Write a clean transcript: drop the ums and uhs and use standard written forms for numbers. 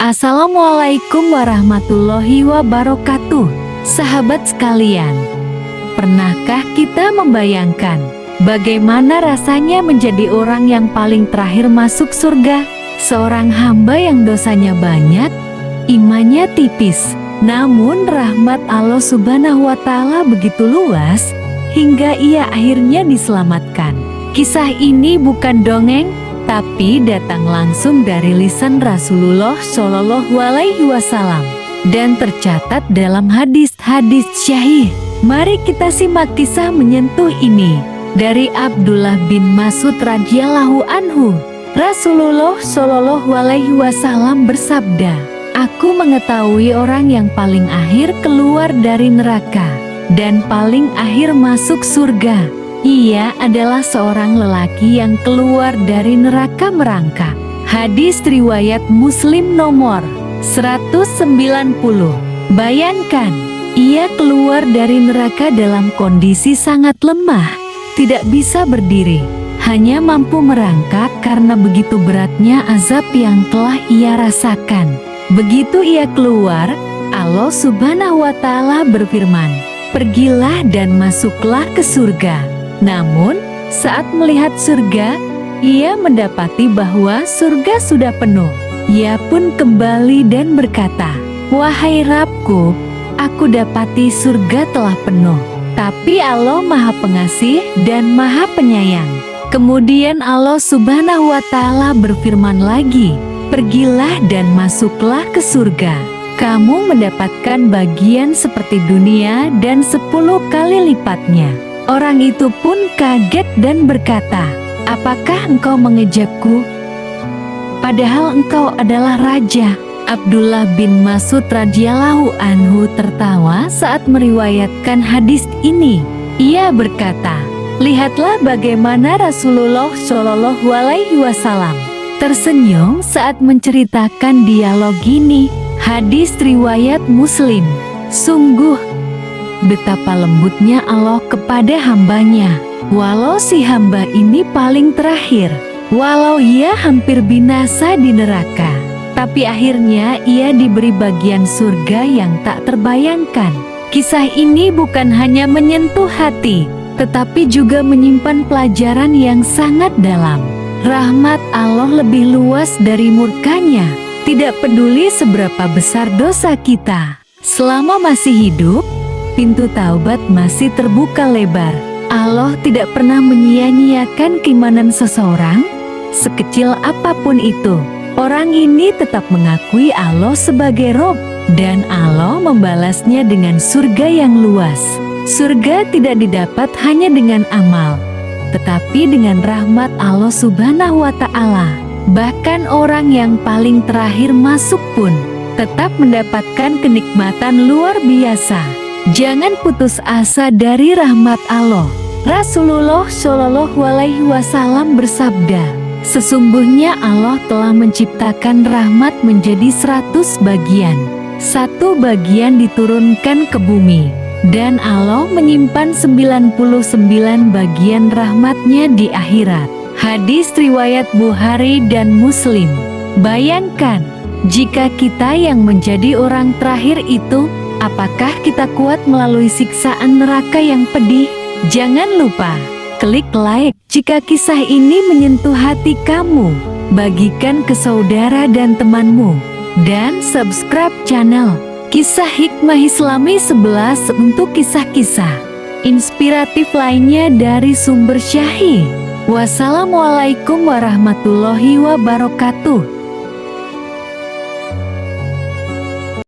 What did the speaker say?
Assalamualaikum warahmatullahi wabarakatuh. Sahabat sekalian, pernahkah kita membayangkan bagaimana rasanya menjadi orang yang paling terakhir masuk surga? Seorang hamba yang dosanya banyak, imannya tipis, namun rahmat Allah Subhanahu wa Ta'ala begitu luas hingga ia akhirnya diselamatkan. Kisah ini bukan dongeng, tapi datang langsung dari lisan Rasulullah Shallallahu Alaihi Wasallam dan tercatat dalam hadis-hadis syahih. Mari kita simak kisah menyentuh ini dari Abdullah bin Mas'ud radhiyallahu anhu. Rasulullah Shallallahu Alaihi Wasallam bersabda, "Aku mengetahui orang yang paling akhir keluar dari neraka dan paling akhir masuk surga. Ia adalah seorang lelaki yang keluar dari neraka merangkak." Hadis riwayat Muslim nomor 190. Bayangkan, ia keluar dari neraka dalam kondisi sangat lemah, tidak bisa berdiri, hanya mampu merangkak karena begitu beratnya azab yang telah ia rasakan. Begitu ia keluar, Allah Subhanahu wa Ta'ala berfirman, "Pergilah dan masuklah ke surga." Namun, saat melihat surga, ia mendapati bahwa surga sudah penuh. Ia pun kembali dan berkata, "Wahai Rabbku, aku dapati surga telah penuh." Tapi Allah Maha Pengasih dan Maha Penyayang. Kemudian Allah Subhanahu wa Ta'ala berfirman lagi, "Pergilah dan masuklah ke surga. Kamu mendapatkan bagian seperti dunia dan 10 kali lipatnya." Orang itu pun kaget dan berkata, "Apakah engkau mengejakku? Padahal engkau adalah raja." Abdullah bin Mas'ud radhiyallahu anhu tertawa saat meriwayatkan hadis ini. Ia berkata, "Lihatlah bagaimana Rasulullah Shallallahu Alaihi Wasallam tersenyum saat menceritakan dialog ini." Hadis riwayat Muslim. Sungguh betapa lembutnya Allah kepada hambanya. Walau si hamba ini paling terakhir, walau ia hampir binasa di neraka, tapi akhirnya ia diberi bagian surga yang tak terbayangkan. Kisah ini bukan hanya menyentuh hati, tetapi juga menyimpan pelajaran yang sangat dalam. Rahmat Allah lebih luas dari murkanya. Tidak peduli seberapa besar dosa kita, selama masih hidup, pintu taubat masih terbuka lebar. Allah tidak pernah menyia-nyiakan keimanan seseorang, sekecil apapun itu. Orang ini tetap mengakui Allah sebagai Rob, dan Allah membalasnya dengan surga yang luas. Surga tidak didapat hanya dengan amal, tetapi dengan rahmat Allah Subhanahu wa Ta'ala. Bahkan orang yang paling terakhir masuk pun tetap mendapatkan kenikmatan luar biasa. Jangan putus asa dari rahmat Allah. Rasulullah Shallallahu Alaihi Wasallam bersabda, "Sesungguhnya Allah telah menciptakan rahmat menjadi 100 bagian. Satu bagian diturunkan ke bumi, dan Allah menyimpan 99 bagian rahmatnya di akhirat." Hadis riwayat Bukhari dan Muslim. Bayangkan, jika kita yang menjadi orang terakhir itu, apakah kita kuat melalui siksaan neraka yang pedih? Jangan lupa klik like jika kisah ini menyentuh hati kamu, bagikan ke saudara dan temanmu, dan subscribe channel Kisah Hikmah Islami 11 untuk kisah-kisah inspiratif lainnya dari sumber syahih. Wassalamualaikum warahmatullahi wabarakatuh.